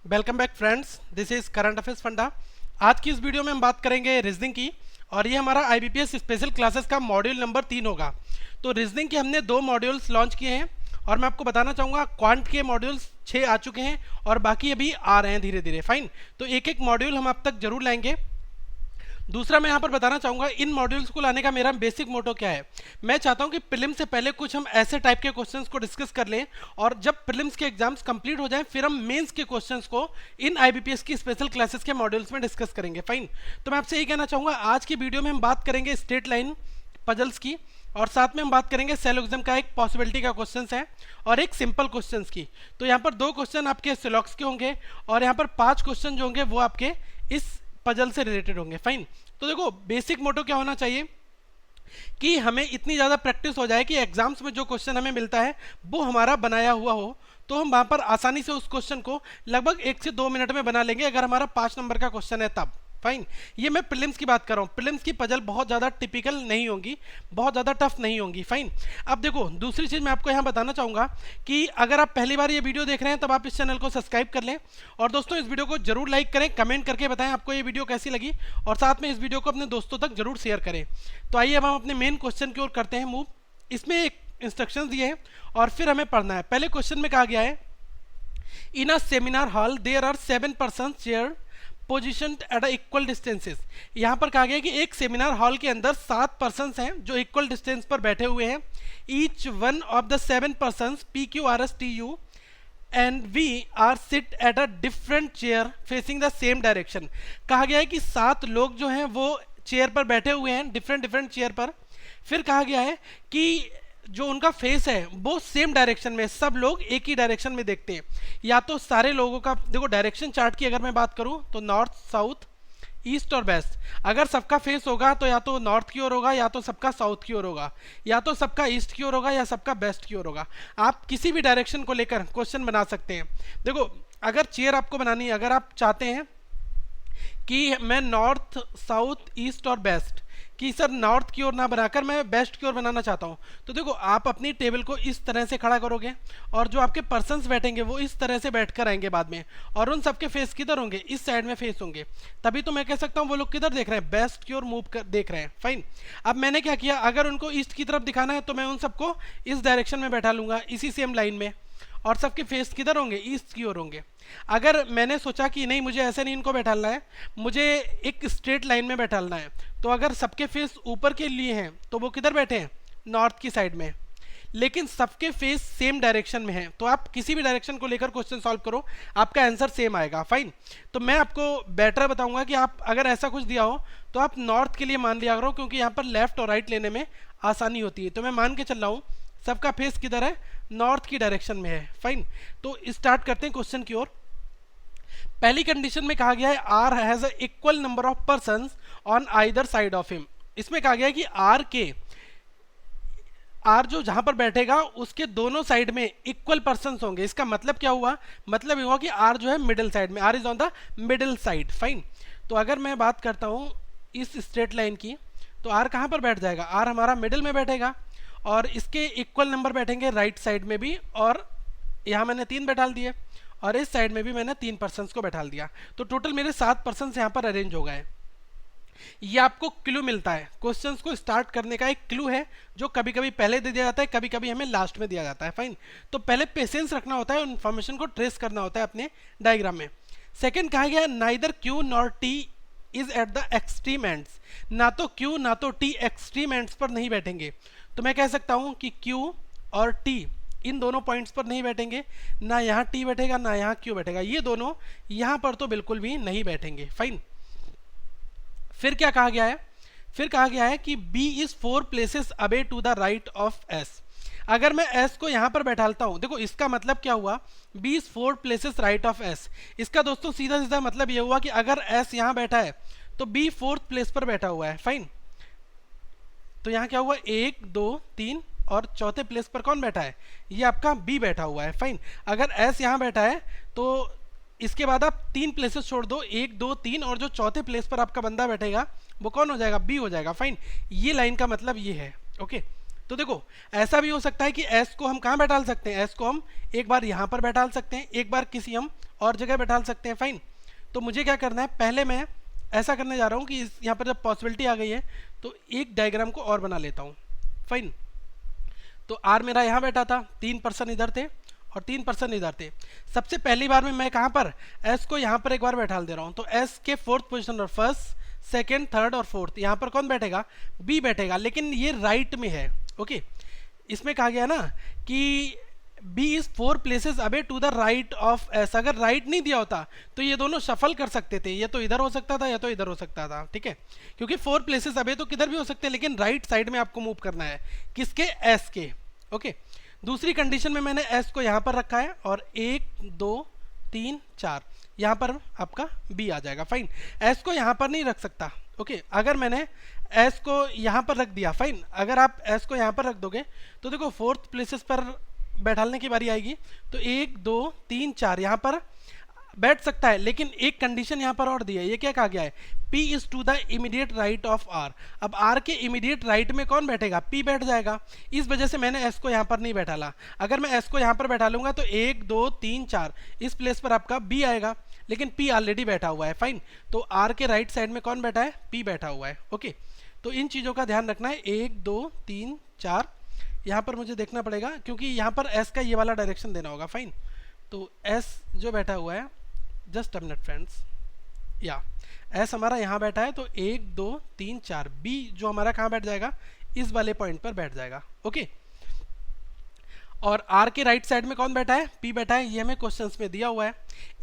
Welcome back friends, this is current affairs funda. आज की इस वीडियो में हम बात करेंगे रीजनिंग की और ये हमारा आईबीपीएस स्पेशल क्लासेस का मॉड्यूल नंबर 3 होगा। तो रीजनिंग के हमने 2 मॉड्यूल्स लॉन्च किए हैं और मैं आपको बताना चाहूँगा क्वांट के मॉड्यूल्स 6 आ चुके हैं और बाकी अभी आ रहे हैं धीरे धीरे। फाइन, तो एक एक मॉड्यूल हम अब तक जरूर लाएंगे। दूसरा मैं यहाँ पर बताना चाहूँगा इन मॉड्यूल्स को लाने का मेरा बेसिक मोटो क्या है। मैं चाहता हूँ कि प्रीलिम से पहले कुछ हम ऐसे टाइप के क्वेश्चंस को डिस्कस कर लें और जब प्रीलिम्स के एग्जाम्स कंप्लीट हो जाएं फिर हम मेंस के क्वेश्चंस को इन आईबीपीएस की स्पेशल क्लासेस के मॉड्यूल्स में डिस्कस करेंगे। फाइन, तो मैं आपसे यही कहना चाहूँगा आज की वीडियो में हम बात करेंगे स्ट्रेट लाइन पजल्स की और साथ में हम बात करेंगे सिलोगिज्म का एक पॉसिबिलिटी का क्वेश्चन है और एक सिंपल क्वेश्चन की। तो यहाँ पर 2 क्वेश्चन आपके सिलॉक्स के होंगे और यहाँ पर 5 क्वेश्चन जो होंगे वो आपके इस पजल से रिलेटेड होंगे। फाइन, तो देखो बेसिक मोटो क्या होना चाहिए कि हमें इतनी ज़्यादा प्रैक्टिस हो जाए कि एग्जाम्स में जो क्वेश्चन हमें मिलता है वो हमारा बनाया हुआ हो, तो हम वहाँ पर आसानी से उस क्वेश्चन को लगभग 1 से 2 मिनट में बना लेंगे अगर हमारा 5 नंबर का क्वेश्चन है तब। फाइन, ये मैं प्रीलिम्स की बात कर रहा हूँ। प्रीलिम्स की पजल बहुत ज़्यादा टिपिकल नहीं होंगी, बहुत ज़्यादा टफ नहीं होंगी। फाइन, अब देखो दूसरी चीज़ मैं आपको यहाँ बताना चाहूँगा कि अगर आप पहली बार ये वीडियो देख रहे हैं तब आप इस चैनल को सब्सक्राइब कर लें और दोस्तों इस वीडियो को जरूर लाइक करें, कमेंट करके बताएं आपको ये वीडियो कैसी लगी और साथ में इस वीडियो को अपने दोस्तों तक जरूर शेयर करें। तो आइए अब हम अपने मेन क्वेश्चन की ओर करते हैं मूव। इसमें एक इंस्ट्रक्शंस दिए हैं और फिर हमें पढ़ना है। पहले क्वेश्चन में कहा गया है in a seminar hall there are 7 persons chair position at equal distances. यहाँ पर कहा गया है कि एक सेमिनार हॉल के अंदर 7 पर्सन्स हैं जो इक्वल डिस्टेंस पर बैठे हुए हैं। Each one of the 7 persons PQRSTU and we are sit at a different chair facing the same direction. कहा गया है कि 7 लोग जो हैं वो चेयर पर बैठे हुए हैं, डिफरेंट चेयर पर। फिर कहा गया है कि जो उनका फेस है वो सेम डायरेक्शन में, सब लोग एक ही डायरेक्शन में देखते हैं। या तो सारे लोगों का देखो डायरेक्शन चार्ट की अगर मैं बात करूं तो नॉर्थ, साउथ, ईस्ट और वेस्ट। अगर सबका फेस होगा तो या तो नॉर्थ की ओर होगा या तो सबका साउथ की ओर होगा या तो सबका ईस्ट की ओर होगा या सबका वेस्ट की ओर होगा। आप किसी भी डायरेक्शन को लेकर क्वेश्चन बना सकते हैं। देखो अगर चेयर आपको बनानी है, अगर आप चाहते हैं कि मैं नॉर्थ, साउथ, ईस्ट और वेस्ट कि सर नॉर्थ की ओर ना बनाकर मैं वेस्ट की ओर बनाना चाहता हूं, तो देखो आप अपनी टेबल को इस तरह से खड़ा करोगे और जो आपके पर्सन्स बैठेंगे वो इस तरह से बैठकर आएंगे बाद में और उन सबके फेस किधर होंगे, इस साइड में फेस होंगे। तभी तो मैं कह सकता हूं वो लोग किधर देख रहे हैं, वेस्ट की ओर मूव कर देख रहे हैं। फाइन, अब मैंने क्या किया, अगर उनको ईस्ट की तरफ दिखाना है तो मैं उन सबको इस डायरेक्शन में बैठा लूंगा इसी सेम लाइन में और सबके फेस किधर होंगे, ईस्ट की ओर होंगे। अगर मैंने सोचा कि नहीं मुझे ऐसे नहीं इनको बैठाना है, मुझे एक स्ट्रेट लाइन में बैठाना है, तो अगर सबके फेस ऊपर के लिए हैं तो वो किधर बैठे हैं, नॉर्थ की साइड में, लेकिन सबके फेस सेम डायरेक्शन में हैं। तो आप किसी भी डायरेक्शन को लेकर क्वेश्चन सॉल्व करो, आपका आंसर सेम आएगा। फाइन, तो मैं आपको बेटर बताऊंगा कि आप अगर ऐसा कुछ दिया हो तो आप नॉर्थ के लिए मान लिया करो क्योंकि यहाँ पर लेफ्ट और राइट लेने में आसानी होती है। तो मैं मान के चल रहा हूँ सबका फेस किधर है, नॉर्थ की डायरेक्शन में है। फाइन, तो स्टार्ट करते हैं क्वेश्चन की ओर। पहली कंडीशन में कहा गया है R has a equal number of persons on either side of him. इसमें कहा गया है कि आर जो जहां पर बैठेगा उसके दोनों साइड में इक्वल पर्सन्स होंगे। इसका मतलब क्या हुआ, मतलब ये हुआ कि आर जो है मिडिल साइड में, R is on the middle side. Fine, तो अगर मैं बात करता हूं इस स्ट्रेट लाइन की तो आर कहां पर बैठ जाएगा, आर हमारा मिडिल में बैठेगा और इसके इक्वल नंबर बैठेंगे राइट साइड में भी और यहाँ मैंने 3 बैठा दिए और इस साइड में भी मैंने 3 पर्सन्स को बैठा दिया, तो टोटल मेरे 7 पर्सन्स यहाँ पर अरेंज हो गए। ये आपको क्लू मिलता है, क्वेश्चंस को स्टार्ट करने का एक क्लू है जो कभी कभी पहले दे दिया जाता है, कभी कभी हमें लास्ट में दिया जाता है। फाइन, तो पहले पेशेंस रखना होता है, इन्फॉर्मेशन को ट्रेस करना होता है अपने डायग्राम में। सेकेंड कहा गया neither Q nor T is at the extreme ends. ना तो क्यू ना तो टी एक्सट्रीम एंड्स पर नहीं बैठेंगे, तो मैं कह सकता हूं कि क्यू और टी इन दोनों पॉइंट्स पर नहीं बैठेंगे, ना यहाँ टी बैठेगा ना यहाँ क्यू बैठेगा, ये दोनों यहाँ पर तो बिल्कुल भी नहीं बैठेंगे। फाइन, फिर क्या कहा गया है, फिर कहा गया है कि B is 4 places away to the right of S। अगर मैं S को यहाँ पर बैठालता हूँ, देखो इसका मतलब क्या हुआ, B is 4 places right of S। इसका दोस्तों सीधा सीधा मतलब ये हुआ कि अगर S यहाँ बैठा है तो B 4th प्लेस पर बैठा हुआ है। फाइन, तो यहाँ क्या हुआ, 1 2 3 और चौथे प्लेस पर कौन बैठा है, ये आपका B बैठा हुआ है। फाइन, अगर S यहाँ बैठा है तो इसके बाद आप 3 प्लेसेस छोड़ दो, 1 2 3 और जो चौथे प्लेस पर आपका बंदा बैठेगा वो कौन हो जाएगा, B हो जाएगा। फाइन, ये लाइन का मतलब ये है। ओके, तो देखो ऐसा भी हो सकता है कि S को हम कहाँ बैठा सकते हैं, S को हम एक बार यहाँ पर बैठा सकते हैं, एक बार किसी हम और जगह बैठा सकते हैं, फाइन। तो मुझे क्या करना है, पहले मैं ऐसा करने जा रहा हूँ कि यहाँ पर जब पॉसिबिलिटी आ गई है तो एक डायग्राम को और बना लेता हूँ, फाइन। तो आर मेरा यहाँ बैठा था, 3 पर्सन इधर थे और 3 पर्सन इधर थे। सबसे पहली बार में मैं कहाँ पर एस को यहाँ पर एक बार बैठा दे रहा हूँ, तो एस के 4th पोजिशन और फर्स्ट, सेकेंड, थर्ड और फोर्थ, यहाँ पर कौन बैठेगा, बी बैठेगा, लेकिन ये राइट में है। ओके, इसमें कहा गया ना कि B is 4 places away to the right of S. अगर राइट नहीं दिया होता तो ये दोनों शफल कर सकते थे, ये तो इधर हो सकता था या तो इधर हो सकता था, ठीक है, क्योंकि 4 प्लेसेस अवे तो किधर भी हो सकते हैं, लेकिन राइट साइड में आपको मूव करना है, किसके, एस के। ओके, दूसरी कंडीशन में मैंने एस को यहाँ पर रखा है और 1 2 3 4 यहाँ पर आपका बी आ जाएगा, फाइन। एस को यहाँ पर नहीं रख सकता, ओके। अगर मैंने एस को यहाँ पर रख दिया, फाइन, अगर आप एस को यहाँ पर रख दोगे तो देखो 4th प्लेसेस पर बैठाने की बारी आएगी, तो 1 2 3 4 यहाँ पर बैठ सकता है, लेकिन एक कंडीशन यहाँ पर और दी है। ये क्या कहा गया है, P is to the immediate right of R। अब R के इमीडिएट राइट में कौन बैठेगा, P बैठ जाएगा। इस वजह से मैंने S को यहाँ पर नहीं बैठाला। अगर मैं S को यहाँ पर बैठा लूंगा तो 1 2 3 4 इस प्लेस पर आपका B आएगा, लेकिन P ऑलरेडी बैठा हुआ है, फाइन। तो R के राइट साइड में कौन बैठा है, P बैठा हुआ है, ओके। तो इन चीज़ों का ध्यान रखना है, 1 2 3 4 यहाँ पर मुझे देखना पड़ेगा, क्योंकि यहाँ पर S का ये वाला डायरेक्शन देना होगा, फाइन। तो S जो बैठा हुआ है, जस्ट अ मिनट फ्रेंड्स, या एस हमारा यहाँ बैठा है, तो 1 2 3 4 बी जो हमारा कहाँ बैठ जाएगा, इस वाले पॉइंट पर बैठ जाएगा, ओके। और आर के राइट साइड में कौन बैठा है, पी बैठा है, ये हमें क्वेश्चंस में दिया हुआ है।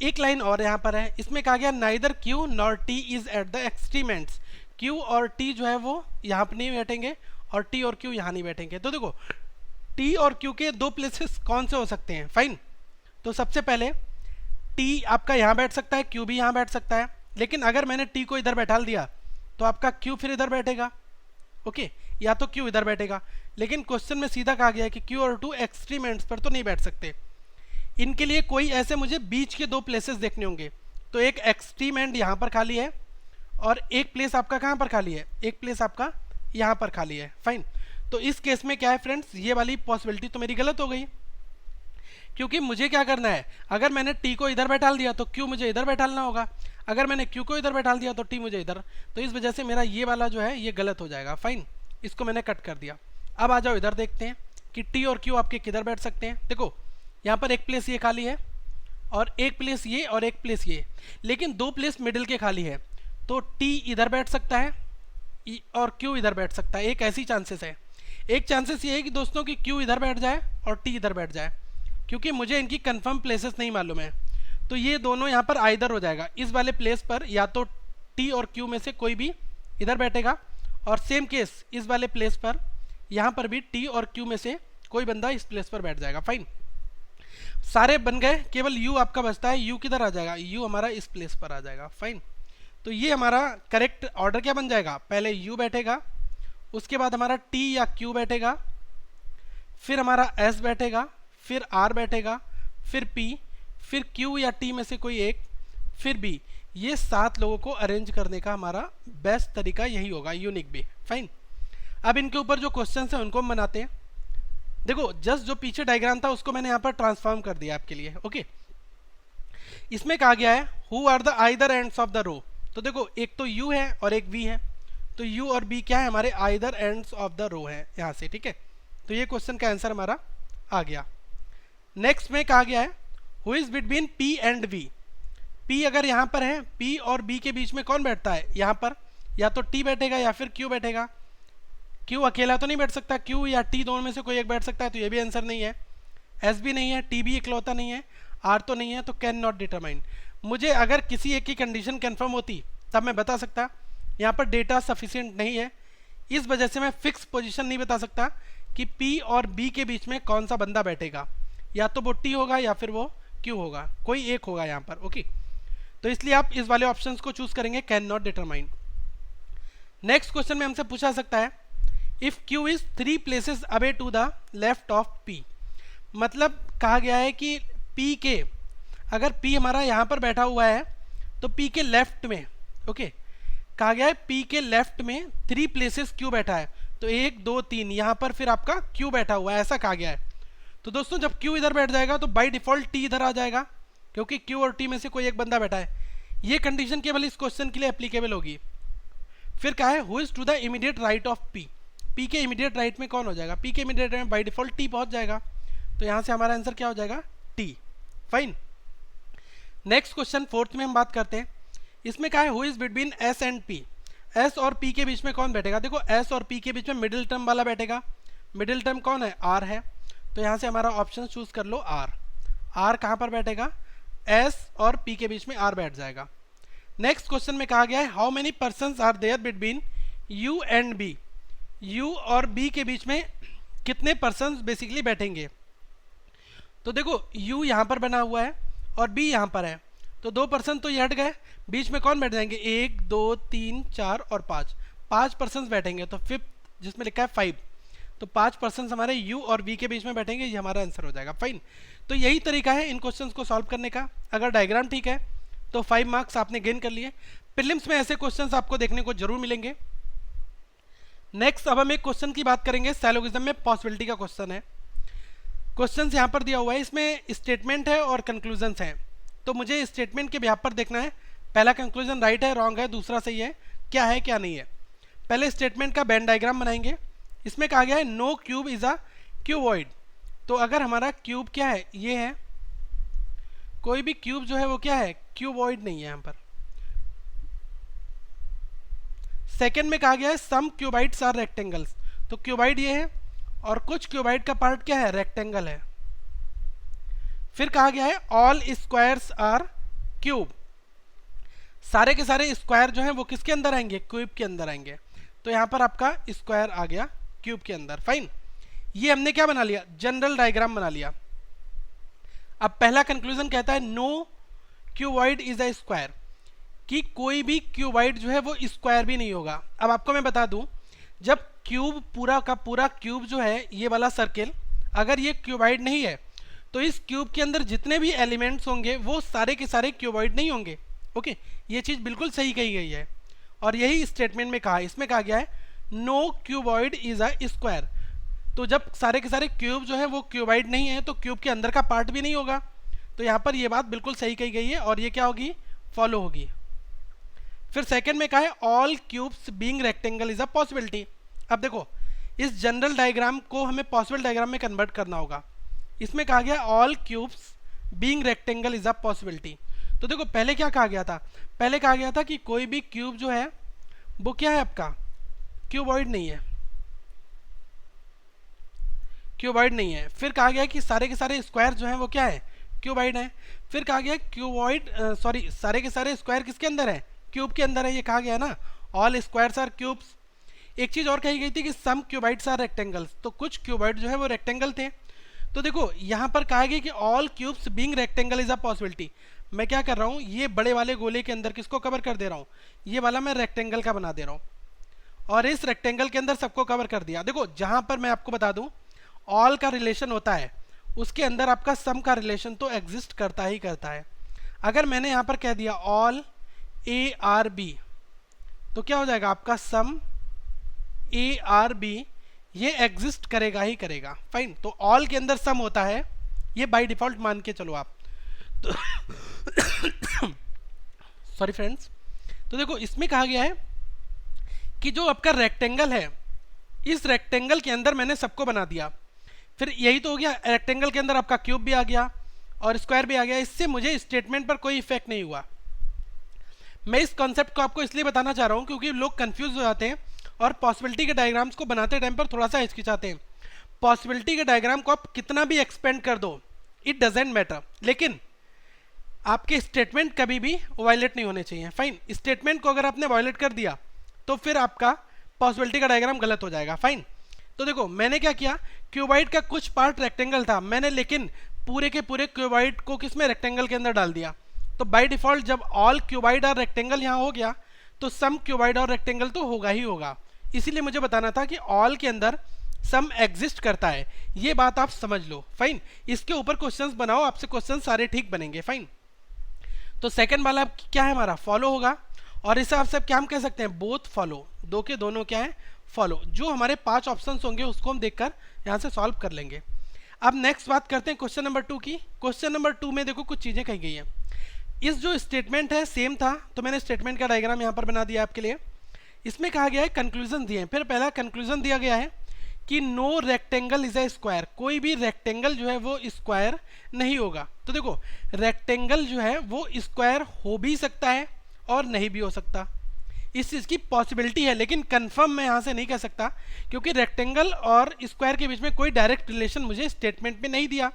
एक लाइन और यहाँ पर है, इसमें कहा गया neither Q nor T is at the extreme ends. Q और टी जो है वो यहाँ पर नहीं बैठेंगे और टी और क्यू यहाँ नहीं बैठेंगे। तो देखो टी और क्यू के 2 प्लेसेस कौन से हो सकते हैं, फाइन। तो सबसे पहले टी आपका यहाँ बैठ सकता है, क्यू भी यहाँ बैठ सकता है, लेकिन अगर मैंने टी को इधर बैठा दिया तो आपका क्यू फिर इधर बैठेगा, ओके, या तो क्यू इधर बैठेगा। लेकिन क्वेश्चन में सीधा कहा गया है कि क्यू और टू एक्सट्रीम एंड्स पर तो नहीं बैठ सकते, इनके लिए कोई ऐसे मुझे बीच के 2 प्लेसेस देखने होंगे। तो एक एक्सट्रीम एंड यहाँ पर खाली है और एक प्लेस आपका कहाँ पर खाली है, एक प्लेस आपका यहाँ पर खाली है, फाइन। तो इस केस में क्या है फ्रेंड्स, ये वाली पॉसिबिलिटी तो मेरी गलत हो गई, क्योंकि मुझे क्या करना है, अगर मैंने टी को इधर बैठा दिया तो क्यू मुझे इधर बैठाना होगा, अगर मैंने क्यू को इधर बैठा दिया तो टी मुझे इधर। तो इस वजह से मेरा ये वाला जो है ये गलत हो जाएगा, फाइन। इसको मैंने कट कर दिया। अब आ जाओ इधर देखते हैं कि टी और क्यू आपके किधर बैठ सकते हैं। देखो यहाँ पर एक प्लेस ये खाली है और एक प्लेस ये और एक प्लेस ये, लेकिन 2 प्लेस मिडिल के खाली है, तो टी इधर बैठ सकता है और क्यू इधर बैठ सकता है। एक ऐसी चांसेस है, एक चांसेस ये है कि दोस्तों की क्यू इधर बैठ जाए और टी इधर बैठ जाए, क्योंकि मुझे इनकी कंफर्म प्लेसेस नहीं मालूम है। तो ये दोनों यहाँ पर आइदर हो जाएगा, इस वाले प्लेस पर या तो टी और क्यू में से कोई भी इधर बैठेगा, और सेम केस इस वाले प्लेस पर यहाँ पर भी टी और क्यू में से कोई बंदा इस प्लेस पर बैठ जाएगा, फाइन। सारे बन गए, केवल यू आपका बचता है। यू किधर आ जाएगा, यू हमारा इस प्लेस पर आ जाएगा, फाइन। तो ये हमारा करेक्ट ऑर्डर क्या बन जाएगा, पहले यू बैठेगा, उसके बाद हमारा टी या क्यू बैठेगा, फिर हमारा एस बैठेगा, फिर आर बैठेगा, फिर पी, फिर क्यू या टी में से कोई एक, फिर बी। ये 7 लोगों को अरेंज करने का हमारा बेस्ट तरीका यही होगा, यूनिक बी, फाइन। अब इनके ऊपर जो क्वेश्चन हैं उनको हम बनाते हैं। देखो जस्ट जो पीछे डायग्राम था उसको मैंने यहाँ पर ट्रांसफॉर्म कर दिया आपके लिए, ओके। इसमें कहा गया है who are the either ends of the row. तो देखो एक तो यू है और एक वी है, तो यू और बी क्या है, हमारे either ends of the row है यहाँ से, ठीक है। तो ये क्वेश्चन का आंसर हमारा आ गया। नेक्स्ट में कहा गया है who is between P and V. P अगर यहाँ पर है, पी और बी के बीच में कौन बैठता है, यहाँ पर या तो टी बैठेगा या फिर क्यू बैठेगा। क्यू अकेला तो नहीं बैठ सकता, क्यू या टी दोनों में से कोई एक बैठ सकता है, तो ये भी आंसर नहीं है। एस भी नहीं है, टी भी इकलौता नहीं है, आर तो नहीं है, तो कैन नॉट डिटरमाइन। मुझे अगर किसी एक की कंडीशन कंफर्म होती तब मैं बता सकता, यहाँ पर डेटा सफिशिएंट नहीं है, इस वजह से मैं फिक्स पोजीशन नहीं बता सकता कि पी और बी के बीच में कौन सा बंदा बैठेगा, या तो वो टी होगा या फिर वो क्यू होगा, कोई एक होगा यहाँ पर, ओके। तो इसलिए आप इस वाले ऑप्शंस को चूज करेंगे, can not determine. Next question में हमसे पूछा सकता है if Q is 3 places away to the left of P. मतलब कहा गया है कि पी के, अगर पी हमारा यहाँ पर बैठा हुआ है तो पी के लेफ्ट में, ओके, कहा गया है पी के लेफ्ट में 3 प्लेसेस क्यू बैठा है, तो 1 2 3 यहाँ पर फिर आपका क्यू बैठा हुआ है, ऐसा कहा गया है। तो दोस्तों जब क्यू इधर बैठ जाएगा तो बाय डिफॉल्ट टी इधर आ जाएगा, क्योंकि Q और T में से कोई एक बंदा बैठा है। ये कंडीशन केवल इस क्वेश्चन के लिए एप्लीकेबल होगी। फिर कहा है who is to the immediate right of P। P के इमीडिएट राइट में कौन हो जाएगा? P के इमीडिएट राइट में बाई डिफॉल्ट T पहुंच जाएगा, तो यहाँ से हमारा आंसर क्या हो जाएगा? T। Fine. Next question fourth में हम बात करते हैं। इसमें कहा है who is between S and P। S और P के बीच में कौन बैठेगा? देखो S और P के बीच में मिडिल टर्म वाला बैठेगा। मिडिल टर्म कौन है? R है। तो यहाँ से हमारा ऑप्शन चूज कर लो R। R कहाँ पर बैठेगा? S और P के बीच में R बैठ जाएगा। नेक्स्ट क्वेश्चन में कहा गया है how many persons are there between U and B। U और B के बीच में कितने पर्सन्स बेसिकली बैठेंगे? तो देखो U यहाँ पर बना हुआ है और B यहाँ पर है, तो 2 पर्सन तो ये हट गए। बीच में कौन बैठ जाएंगे? 1 2 3 4 और 5 पर्सन बैठेंगे। तो फिफ्थ जिसमें लिखा है 5, तो 5 पर्सन हमारे U और V के बीच में बैठेंगे। ये हमारा आंसर हो जाएगा। फाइन। तो यही तरीका है इन क्वेश्चंस को सॉल्व करने का। अगर डायग्राम ठीक है तो 5 मार्क्स आपने गेन कर लिए। प्रीलिम्स में ऐसे क्वेश्चंस आपको देखने को जरूर मिलेंगे। नेक्स्ट अब हम एक क्वेश्चन की बात करेंगे। सैलोगिज्म में पॉसिबिलिटी का क्वेश्चन है। क्वेश्चन यहाँ पर दिया हुआ है, इसमें स्टेटमेंट है और कंक्लूजन्स हैं। तो मुझे स्टेटमेंट के बिहाफ पर देखना है, पहला कंक्लूजन राइट है, रॉन्ग है, दूसरा सही है क्या नहीं है। पहले स्टेटमेंट का वेन डायग्राम बनाएंगे। इसमें कहा गया है no cube is a cuboid. तो अगर हमारा क्यूब क्या है? ये है। कोई भी क्यूब जो है वो क्या है? क्यूबॉइड नहीं है यहाँ पर। सेकेंड में कहा गया है सम क्यूबाइड्स आर रेक्टेंगल्स। तो क्यूबाइड ये है और कुछ क्यूबाइड का पार्ट क्या है? रेक्टेंगल है। फिर कहा गया है ऑल स्क्वायर्स आर क्यूब। सारे के सारे स्क्वायर जो हैं वो किसके अंदर आएंगे? क्यूब के अंदर आएंगे। तो यहाँ पर आपका स्क्वायर आ गया क्यूब के अंदर। फाइन। ये हमने क्या बना लिया? जनरल डायग्राम बना लिया। अब पहला कंक्लूजन कहता है no cuboid is a square, कि कोई भी क्यूबॉइड जो है वो स्क्वायर भी नहीं होगा। अब आपको मैं बता दूं, जब क्यूब पूरा का पूरा क्यूब जो है ये वाला सर्किल, अगर ये क्यूबॉइड नहीं है तो इस क्यूब के अंदर जितने भी एलिमेंट्स होंगे वो सारे के सारे क्यूबॉइड नहीं होंगे। ओके, ये चीज़ बिल्कुल सही कही गई है और यही स्टेटमेंट में कहा है। इसमें कहा गया है no cuboid is a square. तो जब सारे के सारे क्यूब जो है वो क्यूबॉइड नहीं है तो क्यूब के अंदर का पार्ट भी नहीं होगा। तो यहाँ पर ये बात बिल्कुल सही कही गई है और ये क्या होगी? फॉलो होगी। फिर सेकंड में कहा है all cubes being rectangle is a possibility. अब देखो इस जनरल डायग्राम को हमें पॉसिबल डायग्राम में कन्वर्ट करना होगा। इसमें कहा गया all cubes being rectangle is a possibility. तो देखो पहले क्या कहा गया था? पहले कहा गया था कि कोई भी क्यूब जो है वो क्या है? आपका क्यूबॉइड नहीं है, क्यूबॉइड नहीं है। फिर कहा गया कि सारे के सारे स्क्वायर जो हैं वो क्या है? क्यूबॉइड है। फिर कहा गया क्यूबॉइड सारे के सारे स्क्वायर किसके अंदर है? क्यूब के अंदर है। ये कहा गया ना ऑल स्क्वायर्स आर क्यूब्स। एक चीज और कही गई थी कि सम क्यूबाइड्स आर रेक्टेंगल्स। तो कुछ क्यूबाइड जो है वो रेक्टेंगल थे। तो देखो यहाँ पर कहा गया कि all cubes being rectangle is a possibility. मैं क्या कर रहा हूँ? ये बड़े वाले गोले के अंदर किसको कवर कर दे रहा हूँ? ये वाला मैं रेक्टेंगल का बना दे रहा हूँ और इस रेक्टेंगल के अंदर सबको कवर कर दिया। देखो जहाँ पर मैं आपको बता दूँ ऑल का रिलेशन होता है उसके अंदर आपका सम का रिलेशन तो एग्जिस्ट करता ही करता है। अगर मैंने यहाँ पर कह दिया ऑल ए आर बी तो क्या हो जाएगा? आपका सम ए आर बी ये एग्जिस्ट करेगा ही करेगा। फाइन। तो ऑल के अंदर सम होता है, ये बाय डिफॉल्ट मान के चलो आप। तो सॉरी फ्रेंड्स। तो देखो इसमें कहा गया है कि जो आपका रेक्टेंगल है इस रेक्टेंगल के अंदर मैंने सबको बना दिया। फिर यही तो हो गया, रेक्टेंगल के अंदर आपका क्यूब भी आ गया और स्क्वायर भी आ गया। इससे मुझे स्टेटमेंट पर कोई इफेक्ट नहीं हुआ। मैं इस कॉन्सेप्ट को आपको इसलिए बताना चाह रहा हूं क्योंकि लोग कंफ्यूज हो जाते हैं और पॉसिबिलिटी के डायग्राम्स को बनाते टाइम पर थोड़ा सा हिचकिचाते हैं। पॉसिबिलिटी के डायग्राम को आप कितना भी एक्सपेंड कर दो, इट डजेंट मैटर, लेकिन आपके स्टेटमेंट कभी भी वायलेट नहीं होने चाहिए। फाइन। स्टेटमेंट को अगर आपने वायलेट कर दिया तो फिर आपका पॉसिबिलिटी का डायग्राम गलत हो जाएगा। फाइन। तो देखो मैंने क्या किया, क्यूबाइड का कुछ पार्ट रेक्टेंगल था मैंने, लेकिन पूरे के पूरे क्यूबाइड को किसमें? रेक्टेंगल के अंदर डाल दिया। तो बाय डिफॉल्ट जब ऑल क्यूबाइड और रेक्टेंगल यहाँ हो गया तो सम क्यूबाइड और रेक्टेंगल तो होगा ही होगा। इसीलिए मुझे बताना था कि ऑल के अंदर सम एग्जिस्ट करता है, ये बात आप समझ लो। फाइन। इसके ऊपर क्वेश्चंस बनाओ, आपसे क्वेश्चन सारे ठीक बनेंगे। फाइन। तो सेकंड वाला क्या है हमारा? फॉलो होगा। और इस हिसाब से क्या हम कह सकते हैं? Both follow. दो के दोनों क्या है? फॉलो। जो हमारे 5 ऑप्शंस होंगे उसको हम देखकर यहाँ से सॉल्व कर लेंगे। अब नेक्स्ट बात करते हैं क्वेश्चन नंबर 2 की। क्वेश्चन नंबर 2 में देखो कुछ चीज़ें कही गई हैं। इस जो स्टेटमेंट है सेम था, तो मैंने स्टेटमेंट का डायग्राम यहाँ पर बना दिया आपके लिए। इसमें कहा गया है कंक्लूजन दिए हैं। फिर पहला कंक्लूजन दिया गया है कि no rectangle is a square, कोई भी रेक्टेंगल जो है वो स्क्वायर नहीं होगा। तो देखो रेक्टेंगल जो है वो स्क्वायर हो भी सकता है और नहीं भी हो सकता, इस चीज़ की पॉसिबिलिटी है, लेकिन कंफर्म मैं यहाँ से नहीं कह सकता क्योंकि रेक्टेंगल और स्क्वायर के बीच में कोई डायरेक्ट रिलेशन मुझे स्टेटमेंट में नहीं दिया।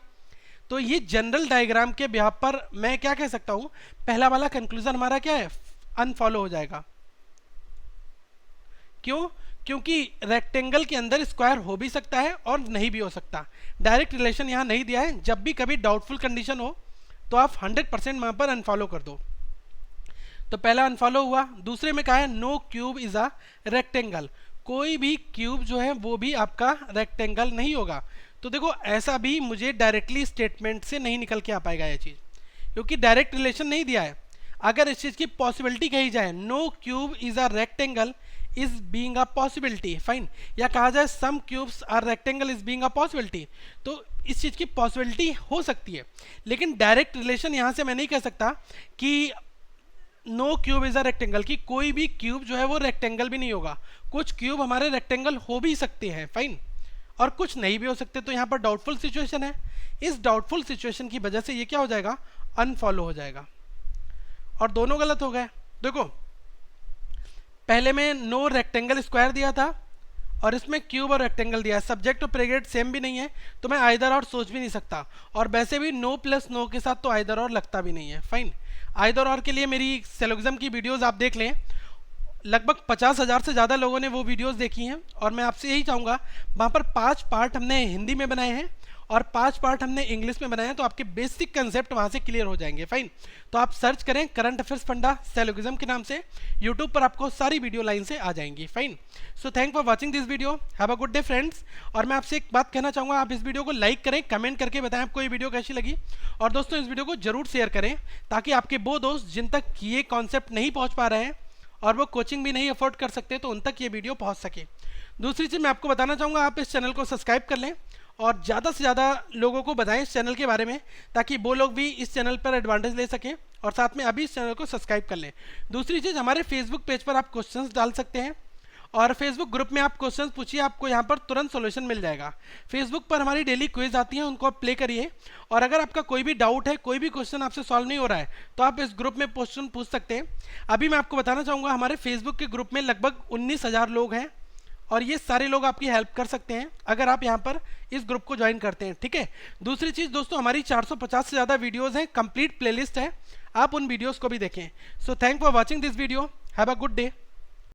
तो ये जनरल डायग्राम के बिहाफ पर मैं क्या कह सकता हूँ, पहला वाला कंक्लूजन हमारा क्या है, अनफॉलो हो जाएगा। क्यों? क्योंकि रेक्टेंगल के अंदर स्क्वायर हो भी सकता है और नहीं भी हो सकता, डायरेक्ट रिलेशन यहाँ नहीं दिया है। जब भी कभी डाउटफुल कंडीशन हो तो आप 100% वहाँ पर अनफॉलो कर दो। तो पहला अनफॉलो हुआ। दूसरे में कहा है no cube is a rectangle, कोई भी क्यूब जो है वो भी आपका रेक्टेंगल नहीं होगा। तो देखो ऐसा भी मुझे डायरेक्टली स्टेटमेंट से नहीं निकल के आ पाएगा ये चीज़, क्योंकि डायरेक्ट रिलेशन नहीं दिया है। अगर इस चीज़ की पॉसिबिलिटी कही जाए no cube is a rectangle is being a possibility, fine, या कहा जाए some cubes are rectangle is being a possibility, तो इस चीज़ की पॉसिबिलिटी हो सकती है। लेकिन डायरेक्ट रिलेशन यहाँ से मैं नहीं कह सकता कि no cube is a rectangle, की कोई भी क्यूब जो है वो रेक्टेंगल भी नहीं होगा। कुछ क्यूब हमारे रेक्टेंगल हो भी सकते हैं, फाइन, और कुछ नहीं भी हो सकते। तो यहाँ पर डाउटफुल सिचुएशन है। इस डाउटफुल सिचुएशन की वजह से ये क्या हो जाएगा, अनफॉलो हो जाएगा, और दोनों गलत हो गए। देखो पहले में नो रेक्टेंगल स्क्वायर दिया था और इसमें क्यूब और रेक्टेंगल दिया है, सब्जेक्ट और प्रेडिकेट सेम भी नहीं है, तो मैं आइदर और सोच भी नहीं सकता, और वैसे भी नो प्लस नो के साथ तो आइदर और लगता भी नहीं है, फाइन। आइदर और के लिए मेरी सिलोगिज्म की वीडियोस आप देख लें, लगभग 50,000 से ज़्यादा लोगों ने वो वीडियोस देखी हैं, और मैं आपसे यही चाहूँगा, वहाँ पर 5 पार्ट हमने हिंदी में बनाए हैं और 5 पार्ट हमने इंग्लिश में बनाए हैं, तो आपके बेसिक कंसेप्ट वहाँ से क्लियर हो जाएंगे, फाइन। तो आप सर्च करें करंट अफेयर्स फंडा सिलोगिज्म के नाम से, यूट्यूब पर आपको सारी वीडियो लाइन से आ जाएंगी, fine. So thank for watching this video, have a good day friends. और मैं आपसे एक बात कहना चाहूँगा, आप इस वीडियो को लाइक करें, कमेंट करके बताएं आपको ये वीडियो कैसी लगी, और दोस्तों इस वीडियो को जरूर शेयर करें ताकि आपके वो दोस्त जिन तक ये कॉन्सेप्ट नहीं पहुँच पा रहे हैं और वो कोचिंग भी नहीं अफोर्ड कर सकते, तो उन तक ये वीडियो पहुंच सके। दूसरी चीज़ मैं आपको बताना चाहूँगा, आप इस चैनल को सब्सक्राइब कर लें और ज़्यादा से ज़्यादा लोगों को बताएं इस चैनल के बारे में, ताकि वो लोग भी इस चैनल पर एडवांटेज ले सकें, और साथ में अभी इस चैनल को सब्सक्राइब कर लें। दूसरी चीज़, हमारे फेसबुक पेज पर आप क्वेश्चंस डाल सकते हैं और फेसबुक ग्रुप में आप क्वेश्चंस पूछिए, आपको यहाँ पर तुरंत सॉल्यूशन मिल जाएगा। फेसबुक पर हमारी डेली क्विज आती है, उनको आप प्ले करिए, और अगर आपका कोई भी डाउट है, कोई भी क्वेश्चन आपसे सॉल्व नहीं हो रहा है, तो आप इस ग्रुप में क्वेश्चन पूछ सकते हैं। अभी मैं आपको बताना चाहूँगा, हमारे फेसबुक के ग्रुप में लगभग 19,000 लोग हैं, और ये सारे लोग आपकी हेल्प कर सकते हैं अगर आप यहाँ पर इस ग्रुप को ज्वाइन करते हैं, ठीक है। दूसरी चीज़ दोस्तों, हमारी 450 से ज़्यादा वीडियोस हैं, कंप्लीट प्लेलिस्ट है, आप उन वीडियोस को भी देखें। So thank for watching this video, have a good day.